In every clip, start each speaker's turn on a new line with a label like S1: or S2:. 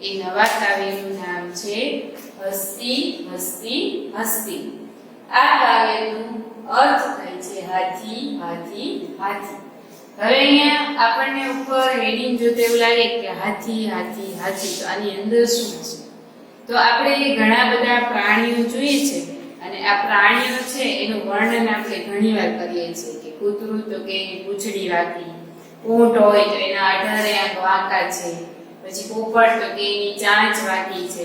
S1: એ નવા કાવ્યનું નામ છે હસતી હસતી હસતી। આ કાવ્યનું અર્થ થાય છે હાથી હાથી હાથી। હવે અહીંયા આપણને ઉપર હેડિંગ જોતે એવું લાગે કે હાથી હાથી હાથી, તો આની અંદર શું છે? તો આપણે ઘણા બધા પ્રાણીઓ જોઈએ છે અને આ પ્રાણીઓ છે એનું વર્ણન આપણે ઘણીવાર કરીએ છીએ કે કૂતરું તો કે એની પૂંછડી વાંકી, ઊંટ હોય તો એના 18 આંખ વાંકા છે, પછી પોપટ તો કે એની ચાંચ વાંકી છે।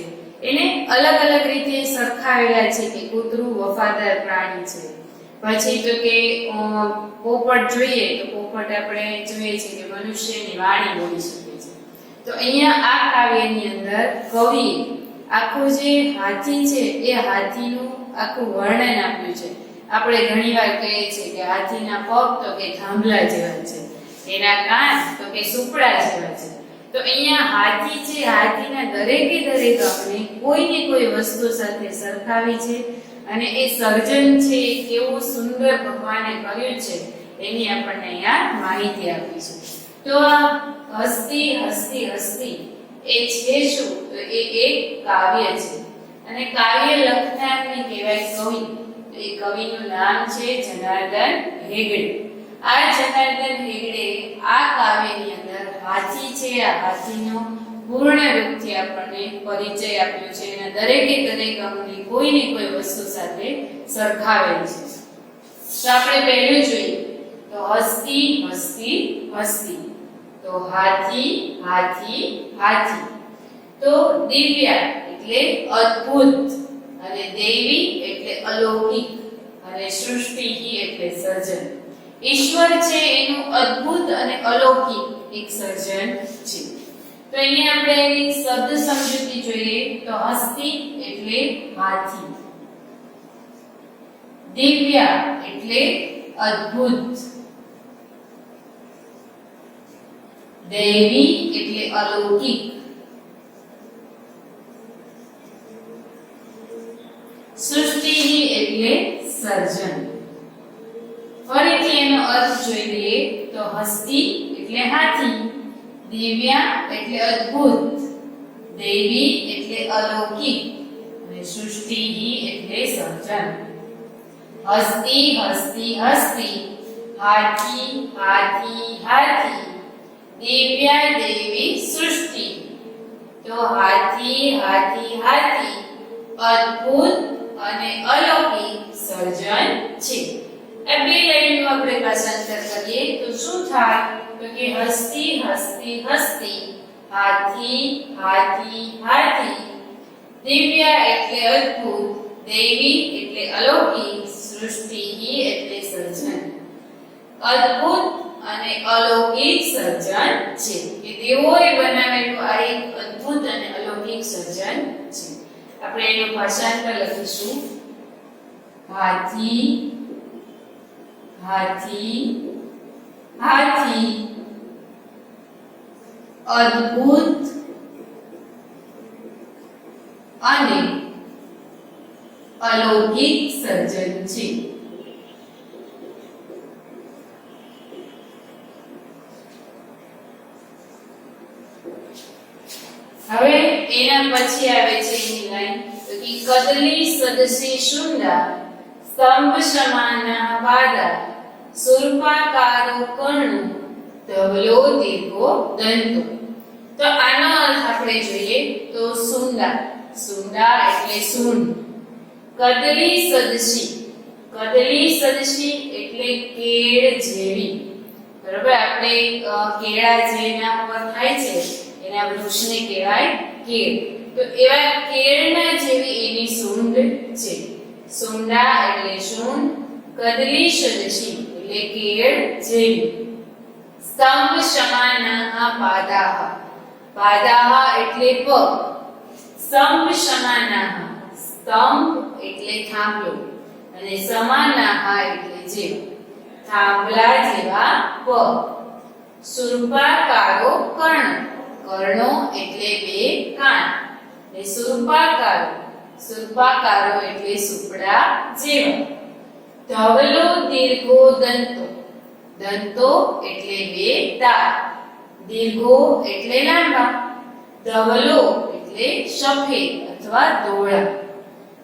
S1: એને અલગ અલગ રીતે સરખાવેલા છે કે કૂતરું વફાદાર પ્રાણી છે, પછી તો કે પોપટ જોઈએ તો પોપટ આપણે જોઈએ છે કે મનુષ્યની વાણી બોલી શકે છે। તો અહીંયા આ કાવ્યની અંદર કવિ આખું જે હાથી છે એ હાથીનું આખું વર્ણન આપ્યું છે। આપણે ઘણીવાર કહીએ છીએ કે હાથીના પગ તો કે થાંભલા જેવા છે, એના કાન તો કે સુપડા જેવા છે। તો અહીંયા હાથી છે, હાથીના દરેકે દરેક આપણે કોઈ ને કોઈ વસ્તુ સાથે સરખાવી છે અને એ સર્જન છે એ કેવું સુંદર ભગવાને કર્યું છે એની આપણને અહીંયા માહિતી આપી છે। તો આ હસતી હસતી હસતી એ છે શું? તો એ એક કાવ્ય છે અને કાવ્ય લખનારને કહેવાય કવિ। તો એ કવિનું નામ છે જનાર્દન હેગડે। આ જનાર્દન હેગડે આ કાવ્યની અંદર હાથી છે, આ હાથીનો પૂર્ણ રૂપથી આપણને પરિચય આપ્યો છે અને દરેકે દરેક અંગને કોઈ ને કોઈ વસ્તુ સાથે સરખાવેલ છે। તો આપણે પહેલું જોઈએ તો હસતી હસતી હસતી, તો હાથી હાથી હાથી। તો દિવ્યા એટલે અદ્ભુત અને દેવી એટલે અલૌકિક અને સૃષ્ટિ એટલે સર્જન। ઈશ્વર છે એનું અદ્ભુત અને અલૌકિક એક સર્જન છે। તો અહીંયા આપણે એની શબ્દ સમજૂતી જોઈએ તો હસ્તી એટલે હાથી, દિવ્યા એટલે અદ્ભુત, દેવી એટલે અલૌકિક, સૃષ્ટિ એટલે સર્જન। ફરીથી એનો અર્થ જોઈ લઈએ તો હસ્તી એટલે હાથી, દિવ્યા એટલે અદ્ભુત, દેવી એટલે અલૌકિક અને સૃષ્ટિ એટલે સર્જન। હસ્તી હસ્તી હસ્તી, હાથી હાથી હાથી, દિવ્યા દેવી સૃષ્ટિ। તો હાથી હાથી હાથી અદ્ભુત અને અલૌકિક સર્જન છે। આ બે લાઈનનું આપણે ભાષાંતર કરીએ તો શું થાય? તો કે હસતી હસતી હસતી, હાથી હાથી હાથી, દિવ્યા એટલે અદ્ભુત, દેવી એટલે અલૌકિક, સૃષ્ટિ એટલે સર્જન। અદ્ભુત અને અલૌકિક સર્જન છે કે દેવોએ બનાવેલું આ એક અદ્ભુત અને અલૌકિક સર્જન છે। આપણે એનું ભાષાંતર લખીશું હાથી હાથી હાથી, અદ્ભુત અને અલૌકિક સર્જન છે। હવે એના પછી આવે છે એની લાઈન તો કે કદલી સદસી શુંડા, સ્તંભ સમાના વાદા, સુર્પાકારો કર્ણ, ધવલો દીર્ઘો દંતો। તો આનો અર્થ આપણે જોઈએ તો સુંડા, સુંડા એટલે સૂંઢ, કદલી સદસી, કદલી સદસી એટલે કેળ જેવી। બરાબર, આપણે કેળા જેના ઉપર થાય છે એના વૃક્ષને કહેવાય કેળ। તો એવા કેળના જેવી એની સૂંઢ છે। સુંડા એટલે સૂંઢ, કદલી સદસી એટલે કેળ જેવી, સ્તંભ સમાના પાદાહ, પાદાહ એટલે પગ, સ્તંભ સમાના, સ્તંભ એટલે થાંભલો અને સમાના એટલે જેવા, થાંભલા જેવા પગ। સુર્પાકારો કર્ણ, કર્ણો એટલે બે કાન ને સુર્પાકારો, સુર્પાકારો એટલે સુપડા જેવા। ધવલો દીર્ઘો દંતો, દંતો એટલે બે દાંત, દીર્ઘો એટલે લાંબા, ધવલો એટલે સફેદ અથવા ધોળા.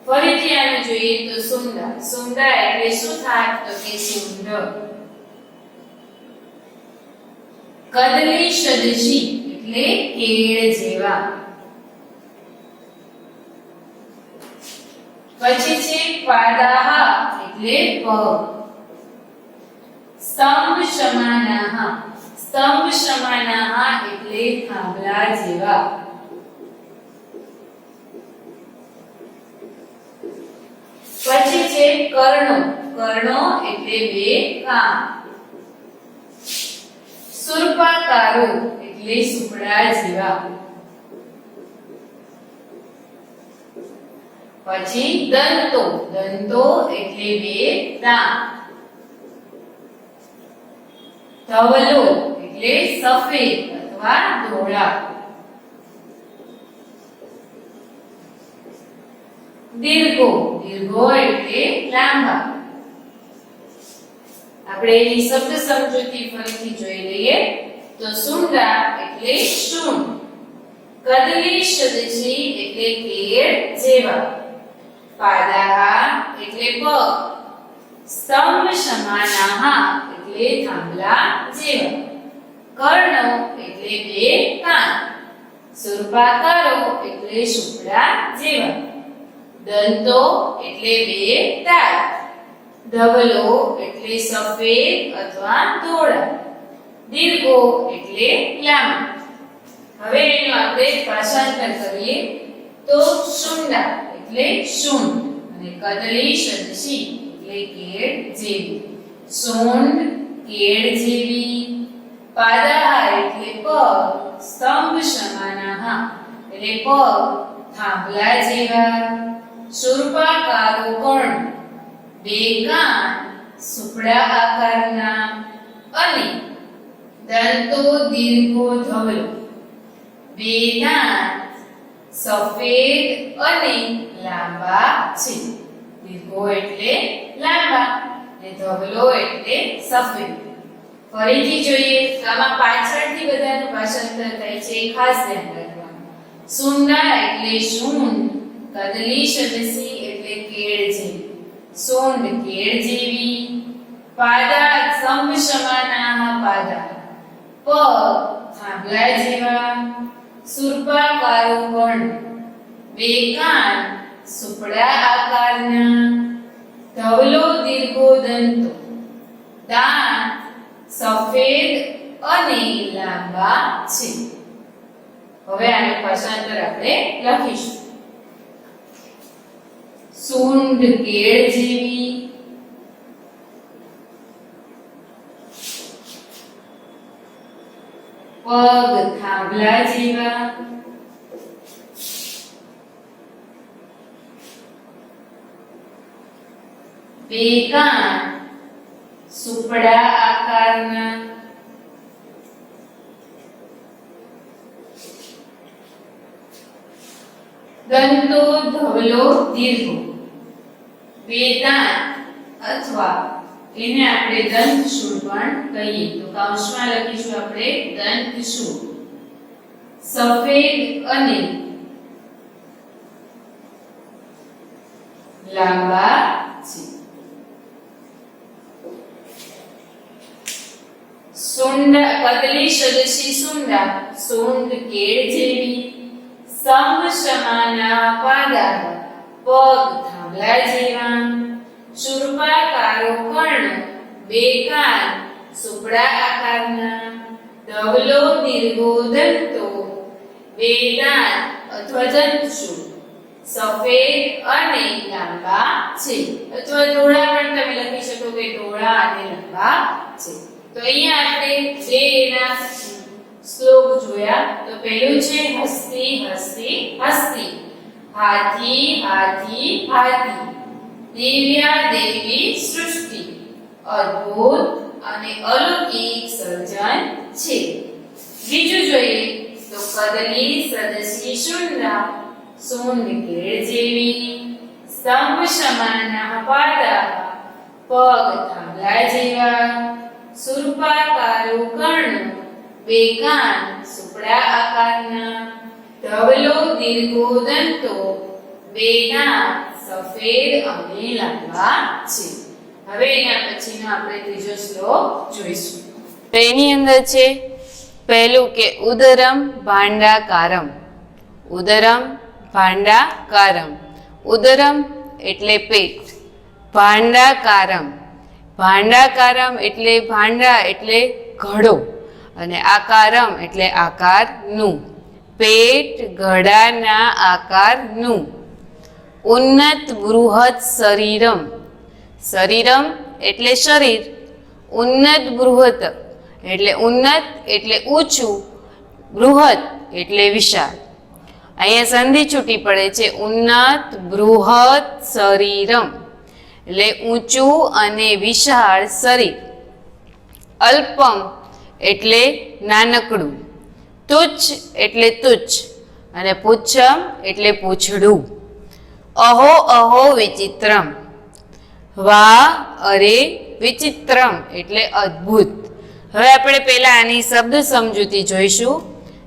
S1: ફરીથી આને જોઈએ તો સુંદા. સુંદા એટલે શું થાય તો કે સુંદર. કદલી સદશી એટલે કેળ જેવા. પછી છે પાદાહ એટલે પગ. સ્તંભ સમાનાહ. સ્તંભ સમાનાહ એટલે થાંભલા જેવા. પછી છે કર્ણો. કર્ણો એટલે બે કાન. સુર્પાકારો એટલે સુપડા જેવા. પછી દંતો. દંતો એટલે બે દાંત. ધવલો એટલે સફેદ અથવા ધોળા. દીર્ઘો. દીર્ઘો એટલે લાંબા. આપણે એની શબ્દ સમજૂતી ફરીથી જોઈ લઈએ તો સુંદા એટલે શૂળ. કદલી સદશી એટલે કેળ જેવા. પાદાહ એટલે પગ. સ્તંભ સમાનાહ એટલે થાંભલા જેવા. કર્ણો એટલે બે કાન. સુર્પાકારો એટલે સુપડા જેવા. દંતો એટલે બે દાંત. ધવલો એટલે સફેદ અથવા ધોળા. દીર્ઘો એટલે લાંબા. હવે એનું આપણે ભાષાંતર કરીએ તો સુંદા એટલે શૂળ અને કદલી સદશી એટલે કેળ જેવી. સૂંઢ કેળ જેવી. પાદાહ એટલે પગ. સ્તંભ સમાનાહ એટલે પગ થાંભલા જેવા. સુર્પાકારો કર્ણ બે કાન સુપડા આકારના. અને દંતો દીર્ઘો ધવલો બે દાંત સફેદ અને લાંબા છે. દીર્ઘો એટલે લાંબા અને ધવલો એટલે સફેદ. ફરીથી જોઈએ તો આમાં પાછળથી બધાનું ભાષાંતર થાય છે એ ખાસ ધ્યાન રાખવાનું. સુંદા એટલે શૂળ. કદલી સદશી એટલે કેળ જેવી. સૂંઢ કેળ જેવી. પાદા સ્તંભ સમાનાહ પાદા પગ થાંભલા જેવા. સુર્પાકારો કર્ણ બે કાન સુપડા આકારના. ધવલો દીર્ઘો દંતો દાંત સફેદ અને લાંબા છે. હવે આનું ભાષાંતર આપણે લખીશું. સૂંઢ કેળ જેવી. પગ થાંભલા જેવા. બે કાન સુપડા આકારના. દંતો ધવલો દીર્ઘો બે દાંત અથવા એને આપણે દંતશૂળ પણ કહીએ તો કૌંસમાં લખીશું આપણે દંતશૂળ. સફેદ અને લાંબા છે. સુંડા કદલી સદશી સુંડા. સૂંઢ કેળ જેવી. સ્તંભ સમાના પાદાહ પગ થાંભલા જેવા. સુર્પાકારો કર્ણ બે કાન સુપડા આકારના. ધવલો દીર્ઘો દંતો બે દાંત અથવા દંતશૂળ સફેદ અને લાંબા છે. અથવા ધોળા પણ તમે લખી શકો કે ધોળા અને લાંબા છે. તો અહીંયા આપણે બે એના શ્લોક જોયા. તો પહેલું છે હસ્તી હસ્તી હસ્તી. હાથી હાથી હાથી. દિવ્યા દેવી સૃષ્ટિ. અદ્ભુત અને અલૌકિક સર્જન છે. બીજું જોઈએ તો કદલી સદશી સુંદા. સૂંઢ કેળ જેવી. સ્તંભ સમાના પાદાહ પગ થાંભલા જેવા. સુર્પાકારો કર્ણ બે કાન સુપડા આકારના. ધવલો દીર્ઘો દંતો બેના સફેદ અને લાંબા છે. હવે એના પછીનો આપણે ત્રીજો શ્લોક જોઈશું. તો એની અંદર છે પહેલું કે ઉદરમ ભાંડાકારમ. ઉદરમ ભાંડાકારમ. ઉદરમ એટલે પેટ. ભાંડાકારમ. ભાંડાકારમ એટલે ભાંડા એટલે ઘડો અને આકારમ એટલે આકારનું. પેટ ઘડાના આકારનું. ઉન્નત બૃહદ શરીરમ. શરીરમ એટલે શરીર. ઉન્નત બૃહદ એટલે ઉન્નત એટલે ઊંચું. બૃહદ એટલે વિશાળ. અહીંયા સંધિ છૂટી પડે છે. ઉન્નત બૃહદ શરીરમ એટલે ઊંચું અને વિશાળ શરીર. અલ્પમ એટલે નાનકડું. તુચ્છ એટલે તુચ્છ અને પુચ્છમ એટલે પૂંછડું. અહો અહો વિચિત્રમ. વાહ અરે વિચિત્રમ એટલે અદ્ભુત. હવે આપણે પહેલા આની શબ્દ સમજૂતી જોઈશું.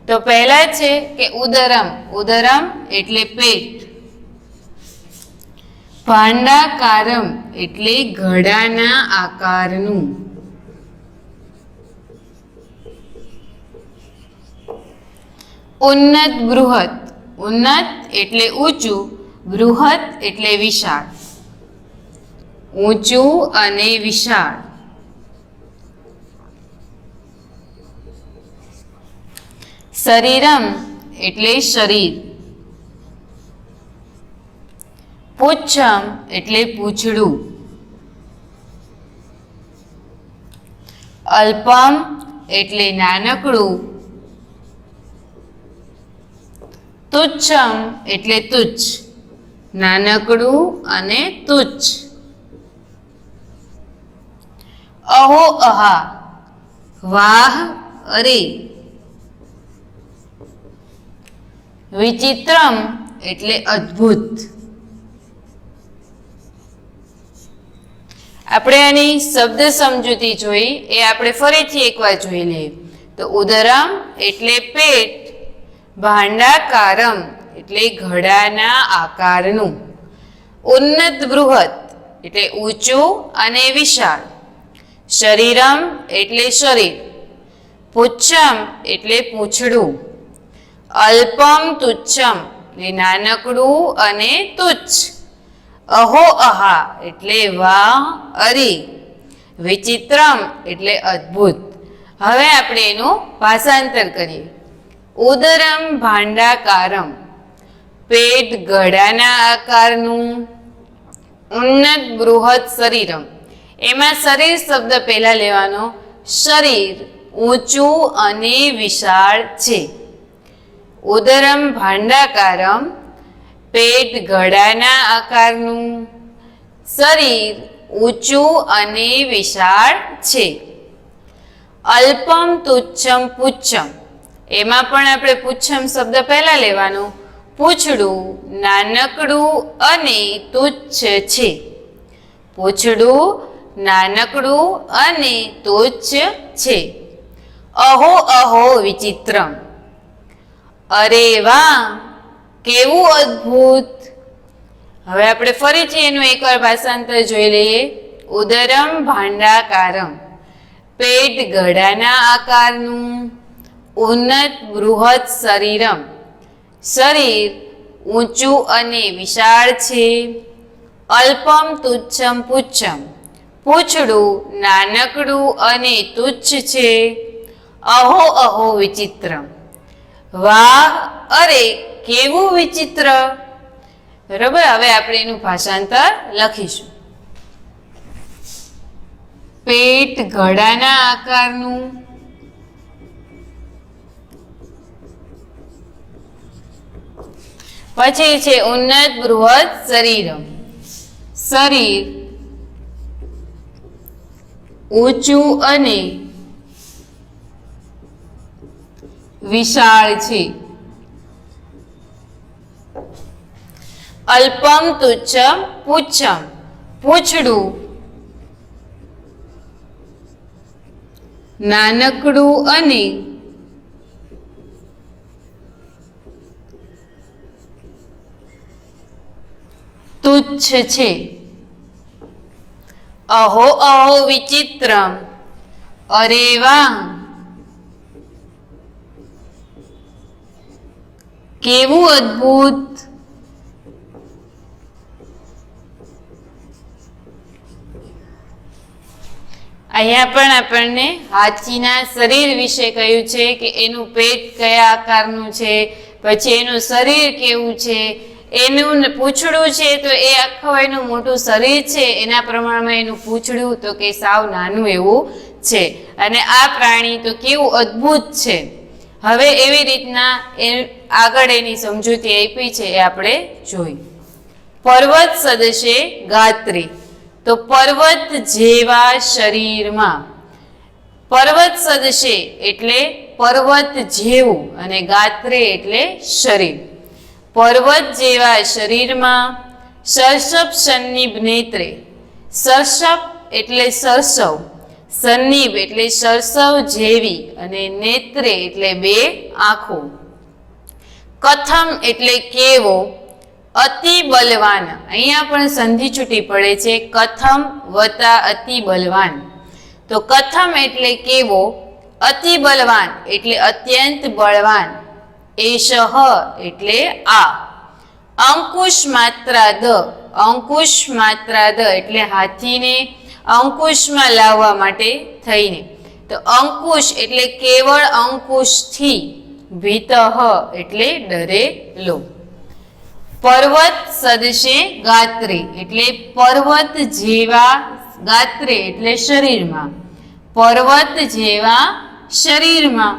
S1: તો પહેલા છે કે ઉદરમ. ઉદરમ એટલે પેટ. ભાંડાકારમ એટલે ઘડાના આકારનું. ઉન્નત બૃહદ. ઉન્નત એટલે ઊંચું. બૃહદ એટલે વિશાળ. ઊંચું અને વિશાળ. શરીરમ એટલે શરીર. પુચ્છમ એટલે પૂંછડું. અલ્પમ એટલે નાનકડું. તુચ્છમ એટલે તુચ્છ. નાનકડું અને તુચ્છ. અહો અહા. વાહ અરે. વિચિત્રમ એટલે અદ્ભુત. આપણે આની શબ્દ સમજૂતી જોઈ એ આપણે ફરીથી એકવાર જોઈ લઈએ. તો ઉદરમ એટલે પેટ. ભાંડાકારમ એટલે ઘડાના આકારનું. ઉન્નત બૃહદ એટલે ઊંચું અને વિશાળ. શરીરમ એટલે શરીર. પુચ્છમ એટલે પૂંછડું. અલ્પમ તુચ્છમ એટલે નાનકડું અને તુચ્છ. અહો અહા એટલે વાહ અરે. વિચિત્રમ એટલે અદ્ભુત. હવે આપણે એનું ભાષાંતર કરીએ. ઉદરમ ભાંડાકારમ પેટ ઘડાના આકારનું. ઉન્નત બૃહદ શરીરમ એમાં શરીર શબ્દ પહેલા લેવાનો. શરીર ઊંચું અને વિશાળ છે. ઉદરમ ભાંડાકારમ પેટ ઘડાના આકારનું. શરીર ઊંચું અને વિશાળ છે. અલ્પમ તુચ્છમ પુચ્છમ એમાં પણ આપણે પુચ્છમ શબ્દ પહેલા લેવાનો. પૂંછડું નાનકડું અને તુચ્છ છે. પૂંછડું નાનકડું અને તુચ્છ છે. અહો અહો વિચિત્રમ. અરે વાહ કેવું અદ્ભુત. હવે આપણે ફરીથી એનું એકવાર ભાષાંતર જોઈ લઈએ. ઉદરમ ભાંડાકારમ પેટ ઘડાના આકારનું. ઉન્નત બૃહદ શરીરમ શરીર ઊંચું અને વિશાળ છે. અલ્પમ તુચ્છમ પુચ્છમ પૂંછડું નાનકડું અને તુચ્છ છે. અહો અહો વિચિત્રમ. વાહ અરે કેવું વિચિત્ર. બરાબર. હવે આપણે એનું ભાષાંતર લખીશું. પેટ ઘડાના આકારનું. પછી છે ઉન્નત બૃહદ શરીરમ શરીર ઊંચું અને વિશાળ છે. અલ્પમ તુચ્છમ પુચ્છમ પૂંછડું નાનકડું અને તુચ્છ છે. અહો અહો વિચિત્રમ, અરે વાહ કેવું અદ્ભુત. અહીંયા પણ આપણને હાથીના શરીર વિશે કહ્યું છે કે એનું પેટ કયા આકારનું છે, પછી એનું શરીર કેવું છે, એનું પૂંછડું છે તો એ આખું એનું મોટું શરીર છે એના પ્રમાણમાં એનું પૂંછડું તો કે સાવ નાનું એવું છે. અને આ પ્રાણી તો કેવું અદ્ભુત છે. હવે એવી રીતના આગળ એની સમજૂતી આપી છે એ આપણે જોઈ. પર્વત સદશે ગાત્રી, તો પર્વત જેવા શરીરમાં. પર્વત સદશે એટલે પર્વત જેવું અને ગાત્રે એટલે શરીર. પર્વત જેવા શરીરમાં સરસપ સન્નિભ નેત્રે, સરસપ એટલે સરસવ, સન્નિભ એટલે સરસવ જેવી અને નેત્રે એટલે બે આંખો. કથમ એટલે કેવો, અતિ બલવાન, અહીંયા પણ સંધિ છૂટી પડે છે કથમ વત્તા અતિ બલવાન. તો કથમ એટલે કેવો, અતિ બલવાન એટલે અત્યંત બળવાન, એષઃ એટલે આ. અંકુશ માત્રા દ, અંકુશ માત્રા દ એટલે હાથીને અંકુશમાં લાવવા માટે થઈને. તો અંકુશ એટલે કેવળ અંકુશથી, ભીતઃ એટલે ડરેલો. પર્વત સદશે ગાત્રે એટલે પર્વત જેવા, ગાત્રે એટલે શરીરમાં, પર્વત જેવા શરીરમાં.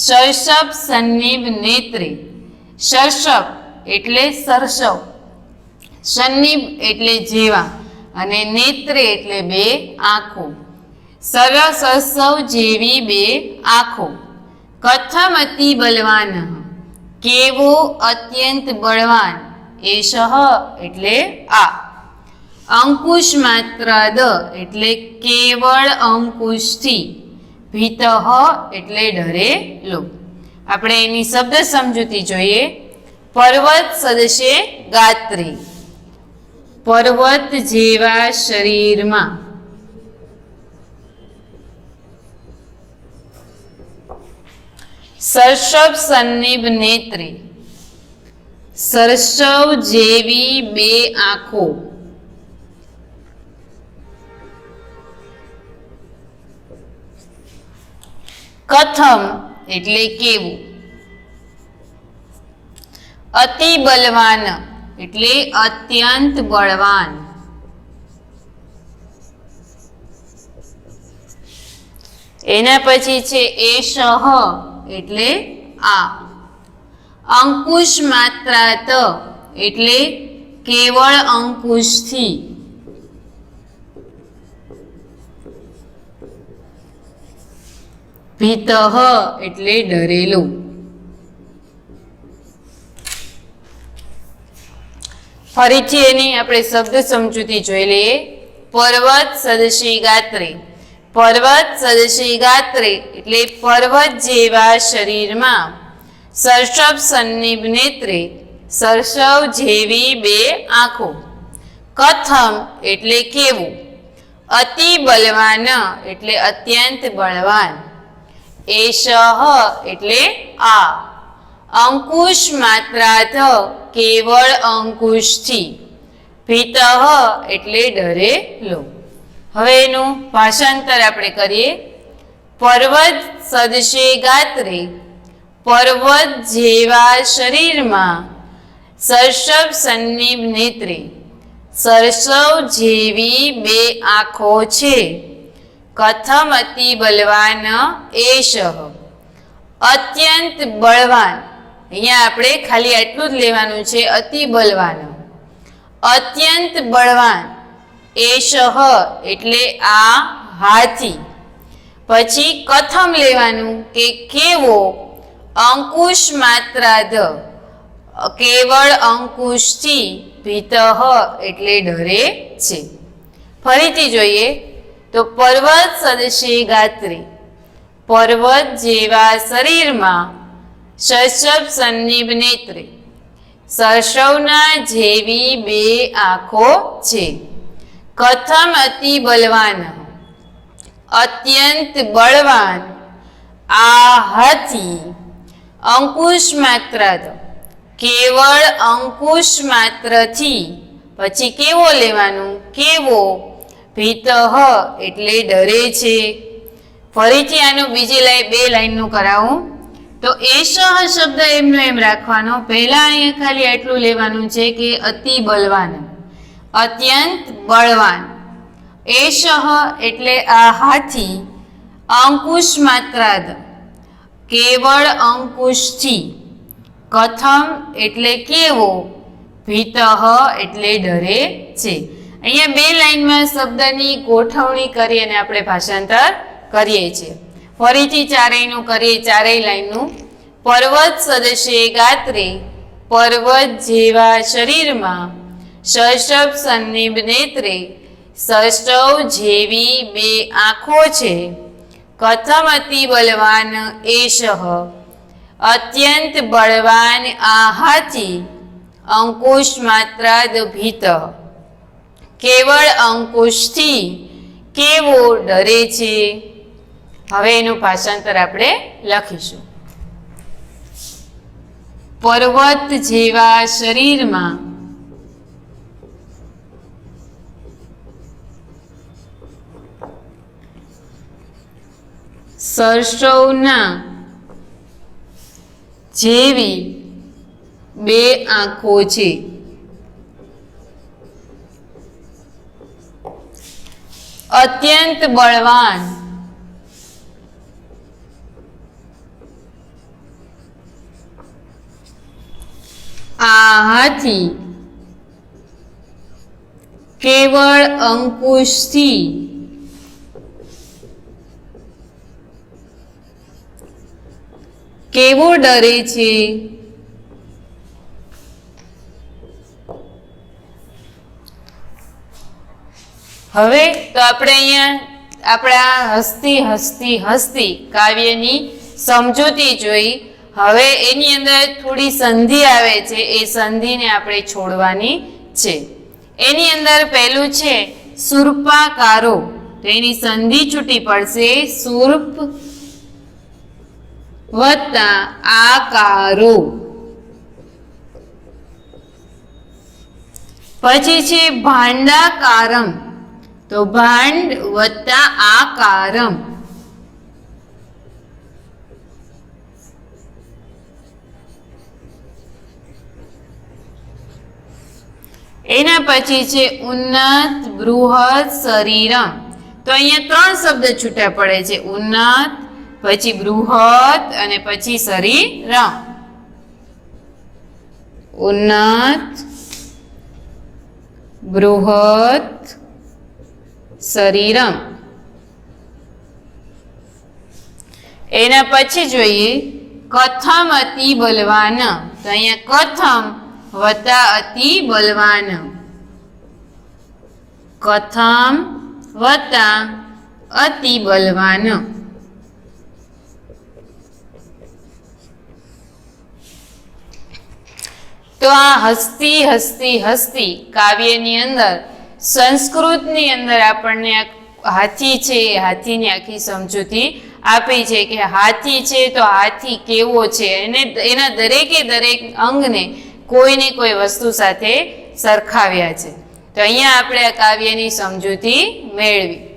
S1: સરસપ સન્નિભ નેત્રે, સરસપ એટલે સરસવ, સન્નિભ એટલે જેવા અને નેત્રે એટલે બે આંખો. સરસવ જેવી બે આંખો. કથમ અતિ બલવાન, કેવો અત્યંત બળવાન, એષઃ એટલે આ. અંકુશ માત્રા દ એટલે કેવળ અંકુશથી, ભીતઃ એટલે ડરેલો. આપણે એની શબ્દ સમજૂતી જોઈએ. પર્વત સદશે ગાત્રી, પર્વત જેવા શરીરમાં. સરસપ સન્નિભ નેત્રે, સરસવ જેવી બે આંખો. કથમ એટલે કેવું. અતિ બલવાન એટલે અત્યંત બળવાન. એના પછી છે એષઃ એટલે આ. અંકુશ માત્રા ત એટલે કેવળ અંકુશથી. ભીતઃ એટલે ડરેલું. ફરીથી એની આપણે શબ્દ સમજૂતી જોઈ લઈએ. પર્વત સદશી ગાત્રે, પર્વત સદશી ગાત્રે એટલે પર્વત જેવા શરીરમાં. સરસપ સન્નિભ નેત્રે, સરસવ જેવી બે આંખો. કથમ એટલે કેવું. અતિ બલવાન એટલે અત્યંત બળવાન. એષઃ એટલે આ. અંકુશ માત્રાથ કેવળ અંકુશથી. ભીતઃ એટલે ડરેલો. હવે એનું ભાષાંતર આપણે કરીએ. પર્વત સદશે ગાત્રે, પર્વત જેવા શરીરમાં. સરસપ સન્નિભ નેત્રે, સરસવ જેવી બે આંખો છે. કથમ અતિ બલવાન એષઃ, અત્યંત બળવાન. અહીંયા આપણે ખાલી આટલું જ લેવાનું છે, અતિ બલવાન. અત્યંત બળવાન. એષઃ એટલે આ હાથી. પછી કથમ લેવાનું કે કેવો. અંકુશ માત્રા ધ કેવળ અંકુશથી. ભીતઃ એટલે ડરે છે. ફરીથી જોઈએ તો પર્વત સદશે ગાત્રે, પર્વત જેવા શરીરમાં. સરસપ સન્નિભ નેત્રે, સરસવના જેવી બે આંખો છે. કથમ અતિ બલવાન, અત્યંત બળવાન. આ હાથી અંકુશ માત્ર, કેવળ અંકુશ માત્રથી. પછી કેવો લેવાનું? કેવો. ભીતઃ એટલે ડરે છે. ફરીથી આનું બીજી બે લાઈનનું કરાવું તો એષઃ શબ્દ એમનો એમ રાખવાનો. પહેલા અહીંયા ખાલી આટલું લેવાનું છે કે અતિ બલવાન, અત્યંત બળવાન. એષઃ એટલે આ હાથી, અંકુશ માત્રાદ કેવળ અંકુશથી, કથમ એટલે કેવો, ભીતઃ એટલે ડરે છે. અહીંયા બે લાઈનમાં શબ્દની ગોઠવણી કરી અને આપણે ભાષાંતર કરીએ છીએ. ફરીથી ચારેયનું કરીએ, ચારેય લાઈનનું. પર્વત સદશે ગાત્રે, પર્વત જેવા શરીરમાં. સષ્ટભ સન્નિભ નેત્રે, સષ્ટવ જેવી બે આંખો છે. કથમ અતિ બલવાન એષઃ, અત્યંત બળવાન આ હાથી. અંકુશ માત્રાદ ભીત, કેવળ અંકુશથી કેવો ડરે છે. હવે એનું ભાષાંતર આપણે લખીશું. પર્વત જેવા શરીરમાં સરસવના જેવી બે આંખો છે. અત્યંત બળવાન, આ હાથી કેવળ અંકુશથી કેવો ડરે છે. હવે તો આપણે અહીંયા આપણા હસતી હસતી હસતી કાવ્યની સમજૂતી જોઈ. હવે એની અંદર થોડી સંધિ આવે છે, એ સંધિને આપણે છોડવાની છે. એની અંદર પહેલું છે સુર્પાકારો, તો એની સંધિ છૂટી પડશે. સુર્પ વત્તા આકારો. પછી છે ભાંડાકારમ, તો ભાંડ વત્તા આકારમ. એના પછી છે ઉન્નત બૃહદ શરીરમ, તો અહીંયા ત્રણ શબ્દ છૂટા પડે છે. ઉન્નત, પછી બૃહદ અને પછી શરીરમ. ઉન્નત બૃહદ શરીરમ. એના પછી જોઈએ કથમ અતિ બલવાન, તો અહીંયા કથમ વત્તા અતિ બલવાન. કથમ વત્તા અતિ બલવાન. તો આ હસતી હસતી હસતી કાવ્યની અંદર સંસ્કૃતની અંદર આપણને હાથી છે, હાથીની આખી સમજૂતી આપી છે કે હાથી છે તો હાથી કેવો છે, અને એના દરેકે દરેક અંગને કોઈને કોઈ વસ્તુ સાથે સરખાવ્યા છે. તો અહીંયા આપણે આ કાવ્યની સમજૂતી મેળવી.